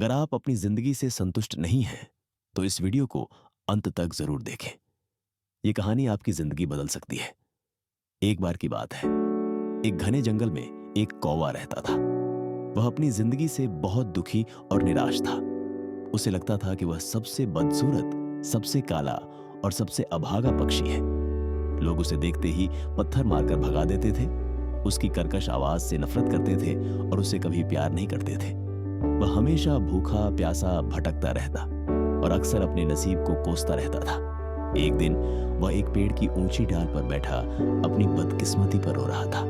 अगर आप अपनी जिंदगी से संतुष्ट नहीं हैं, तो इस वीडियो को अंत तक जरूर देखें। ये कहानी आपकी जिंदगी बदल सकती है। एक बार की बात है, एक घने जंगल में एक कौवा रहता था। वह अपनी जिंदगी से बहुत दुखी और निराश था। उसे लगता था कि वह सबसे बदसूरत, सबसे काला और सबसे अभागा पक्षी है। लोग उसे देखते ही पत्थर मारकर भगा देते थे, उसकी कर्कश आवाज से नफरत करते थे और उसे कभी प्यार नहीं करते थे। वह हमेशा भूखा प्यासा भटकता रहता और अक्सर अपने नसीब को कोसता रहता था। एक दिन वह एक पेड़ की ऊंची डाल पर बैठा अपनी बदकिस्मती पर रो रहा था।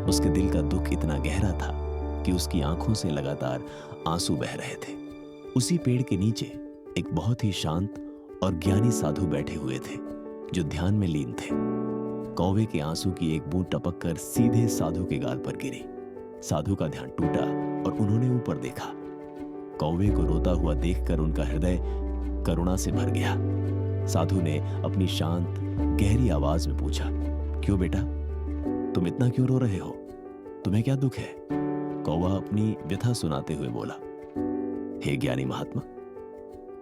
उसके दिल का दुख इतना गहरा था कि उसकी आंखों से लगातार आंसू बह रहे थे। उसी पेड़ के नीचे एक बहुत ही शांत और ज्ञानी साधु बैठे हुए थे, जो ध्यान में लीन थे। कौवे के आंसू की एक बूंद टपक कर सीधे साधु के गाल पर गिरी। साधु का ध्यान टूटा और उन्होंने ऊपर देखा। कौवे को रोता हुआ देखकर उनका हृदय करुणा से भर गया। साधु ने अपनी शांत गहरी आवाज में पूछा, क्यों बेटा, तुम इतना क्यों रो रहे हो? तुम्हें क्या दुख है? कौवा अपनी व्यथा सुनाते हुए बोला, हे ज्ञानी महात्मा,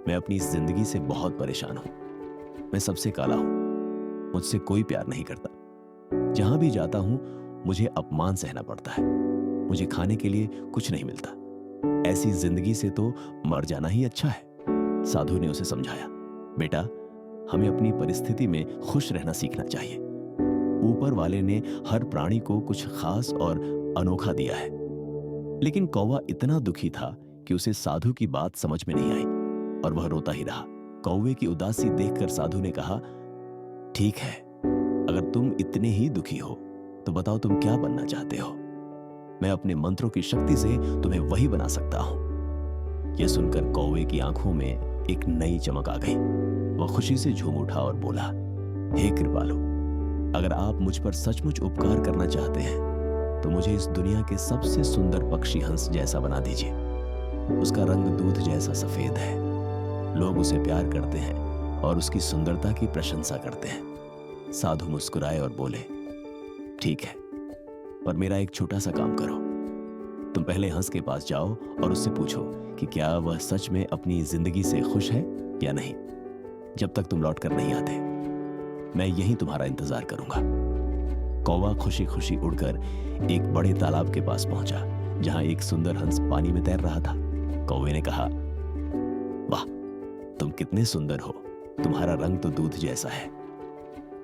मैं अपनी इस जिंदगी से बहुत परेशान हूं। मैं सबसे काला हूं, मुझसे कोई प्यार नहीं करता। जहां भी जाता हूं मुझे अपमान सहना पड़ता है। मुझे खाने के लिए कुछ नहीं मिलता। ऐसी जिंदगी से तो मर जाना ही अच्छा है। साधु ने उसे समझाया, बेटा, हमें अपनी परिस्थिति में खुश रहना सीखना चाहिए। ऊपर वाले ने हर प्राणी को कुछ खास और अनोखा दिया है। लेकिन कौवा इतना दुखी था कि उसे साधु की बात समझ में नहीं आई और वह रोता ही रहा। कौवे की उदासी देखकर साधु ने कहा, ठीक है, अगर तुम इतने ही दुखी हो तो बताओ तुम क्या बनना चाहते हो? मैं अपने मंत्रों की शक्ति से तुम्हें वही बना सकता हूं। यह सुनकर कौवे की आंखों में एक नई चमक आ गई। वह खुशी से झूम उठा और बोला, हे कृपालु, अगर आप मुझ पर सचमुच उपकार करना चाहते हैं तो मुझे इस दुनिया के सबसे सुंदर पक्षी हंस जैसा बना दीजिए। उसका रंग दूध जैसा सफेद है। लोग उसे प्यार करते हैं और उसकी सुंदरता की प्रशंसा करते हैं। साधु मुस्कुराए और बोले, ठीक है, पर मेरा एक छोटा सा काम करो। तुम पहले हंस के पास जाओ और उससे पूछो कि क्या वह सच में अपनी जिंदगी से खुश है या नहीं। जब तक तुम लौट कर नहीं आते, मैं यहीं तुम्हारा इंतजार करूंगा। कौवा खुशी खुशी उड़कर एक बड़े तालाब के पास पहुंचा, जहां एक सुंदर हंस पानी में तैर रहा था। कौवे ने कहा, वाह, तुम कितने सुंदर हो। तुम्हारा रंग तो दूध जैसा है।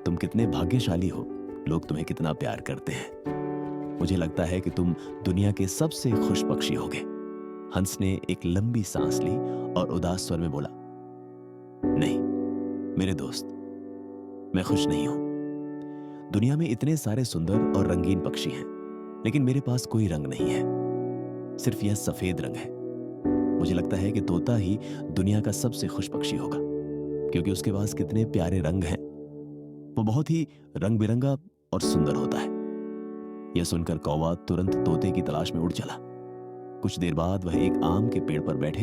तुम कितने भाग्यशाली हो। लोग तुम्हें कितना प्यार करते हैं। मुझे लगता है कि तुम दुनिया के सबसे खुश पक्षी होगे। हंस ने एक लंबी सांस ली और उदास स्वर में बोला, नहीं मेरे दोस्त, मैं खुश नहीं हूं। दुनिया में इतने सारे सुंदर और रंगीन पक्षी हैं, लेकिन मेरे पास कोई रंग नहीं है। सिर्फ यह सफेद रंग है। मुझे लगता है कि तोता ही दुनिया का सबसे खुश पक्षी होगा, क्योंकि उसके पास कितने प्यारे रंग हैं। वो बहुत ही रंग बिरंगा और सुंदर होता है। यह सुनकर कौवा तुरंत तोते की तलाश में उड़ चला। कुछ देर बाद वह एक आम के पेड़ पर बैठे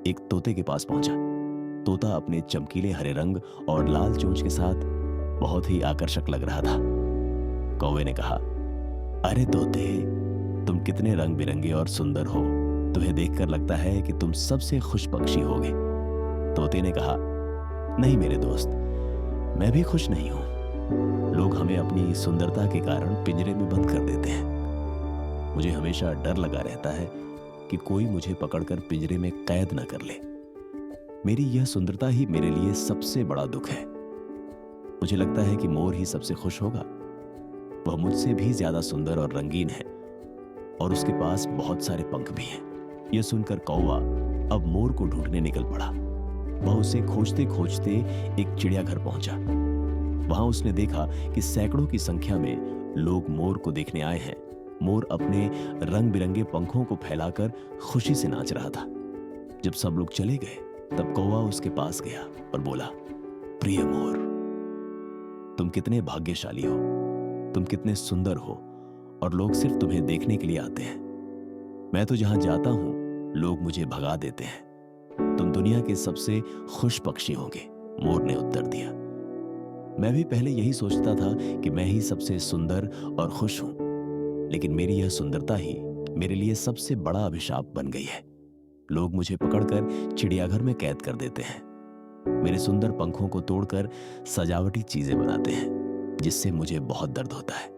एक तोते के पास पहुंचा। तोता अपने चमकीले हरे रंग और लाल चोंच के साथ बहुत ही आकर्षक लग रहा था। कौवे ने कहा, अरे तोते, तुम कितने रंग बिरंगे और सुंदर हो। तुम्हें देखकर लगता है कि तुम सबसे खुश पक्षी होगे। तोते ने कहा, नहीं मेरे दोस्त, मैं भी खुश नहीं हूं। लोग हमें अपनी सुंदरता के कारण पिंजरे में बंद कर देते हैं। मुझे हमेशा डर लगा रहता है कि कोई मुझे पकड़कर पिंजरे में कैद न कर ले। मेरी यह सुंदरता ही मेरे लिए सबसे बड़ा दुख है। मुझे लगता है कि मोर ही सबसे खुश होगा। वह मुझसे भी ज्यादा सुंदर और रंगीन है और उसके पास बहुत सारे पंख भी हैं। यह सुनकर कौवा अब मोर को ढूंढने निकल पड़ा। वह उसे खोजते खोजते एक चिड़ियाघर पहुंचा। वहां उसने देखा कि सैकड़ों की संख्या में लोग मोर को देखने आए हैं। मोर अपने रंग बिरंगे पंखों को फैलाकर खुशी से नाच रहा था। जब सब लोग चले गए, तब कौवा उसके पास गया और बोला, प्रिय मोर, तुम कितने भाग्यशाली हो। तुम कितने सुंदर हो और लोग सिर्फ तुम्हें देखने के लिए आते हैं। मैं तो जहां जाता हूं लोग मुझे भगा देते हैं। तुम दुनिया के सबसे खुश पक्षी होंगे। मोर ने उत्तर दिया, मैं भी पहले यही सोचता था कि मैं ही सबसे सुंदर और खुश हूं, लेकिन मेरी यह सुंदरता ही मेरे लिए सबसे बड़ा अभिशाप बन गई है। लोग मुझे पकड़कर चिड़ियाघर में कैद कर देते हैं। मेरे सुंदर पंखों को तोड़कर सजावटी चीजें बनाते हैं, जिससे मुझे बहुत दर्द होता है।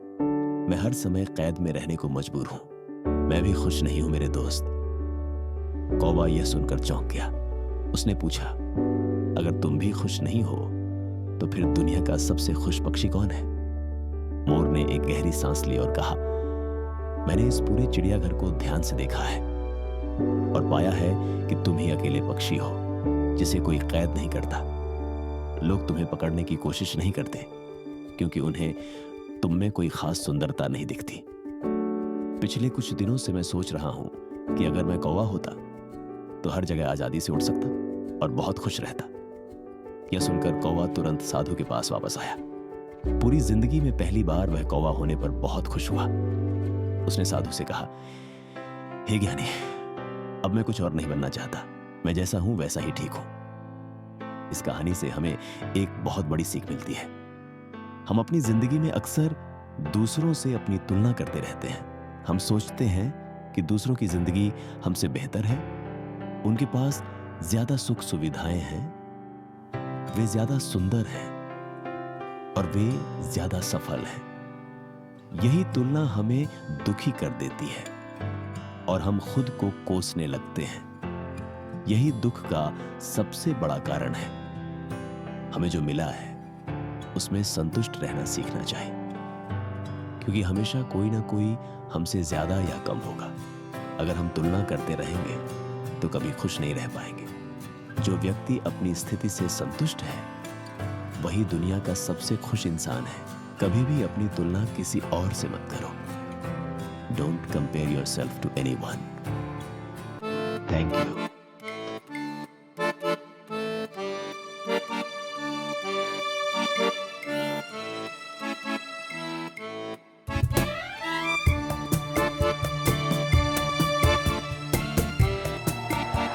मैं हर समय कैद में रहने को मजबूर हूं। मैं भी खुश नहीं हूं मेरे दोस्त। कौवा यह सुनकर चौंक गया। उसने पूछा, अगर तुम भी खुश नहीं हो तो फिर दुनिया का सबसे खुश पक्षी कौन है? मोर ने एक गहरी सांस ली और कहा, मैंने इस पूरे चिड़ियाघर को ध्यान से देखा है और पाया है कि तुम ही अकेले पक्षी हो जिसे कोई कैद नहीं करता। लोग तुम्हें पकड़ने की कोशिश नहीं करते क्योंकि उन्हें तुम में कोई खास सुंदरता नहीं दिखती। पिछले कुछ दिनों से मैं सोच रहा हूं कि अगर मैं कौवा होता तो हर जगह आजादी से उड़ सकता और बहुत खुश रहता। यह सुनकर कौवा तुरंत साधु के पास वापस आया। पूरी जिंदगी में पहली बार वह कौवा होने पर बहुत खुश हुआ। उसने साधु से कहा, हे ज्ञानी, अब मैं कुछ और नहीं बनना चाहता। मैं जैसा हूं वैसा ही ठीक हूं। इस कहानी से हमें एक बहुत बड़ी सीख मिलती है। हम अपनी जिंदगी में अक्सर दूसरों से अपनी तुलना करते रहते हैं। हम सोचते हैं कि दूसरों की जिंदगी हमसे बेहतर है, उनके पास ज्यादा सुख सुविधाएं हैं, वे ज्यादा सुंदर हैं और वे ज्यादा सफल हैं। यही तुलना हमें दुखी कर देती है और हम खुद को कोसने लगते हैं। यही दुख का सबसे बड़ा कारण है। हमें जो मिला है उसमें संतुष्ट रहना सीखना चाहिए, क्योंकि हमेशा कोई ना कोई हमसे ज्यादा या कम होगा। अगर हम तुलना करते रहेंगे तो कभी खुश नहीं रह पाएंगे। जो व्यक्ति अपनी स्थिति से संतुष्ट है वही दुनिया का सबसे खुश इंसान है। कभी भी अपनी तुलना किसी और से मत करो। Don't compare yourself to anyone. Thank you.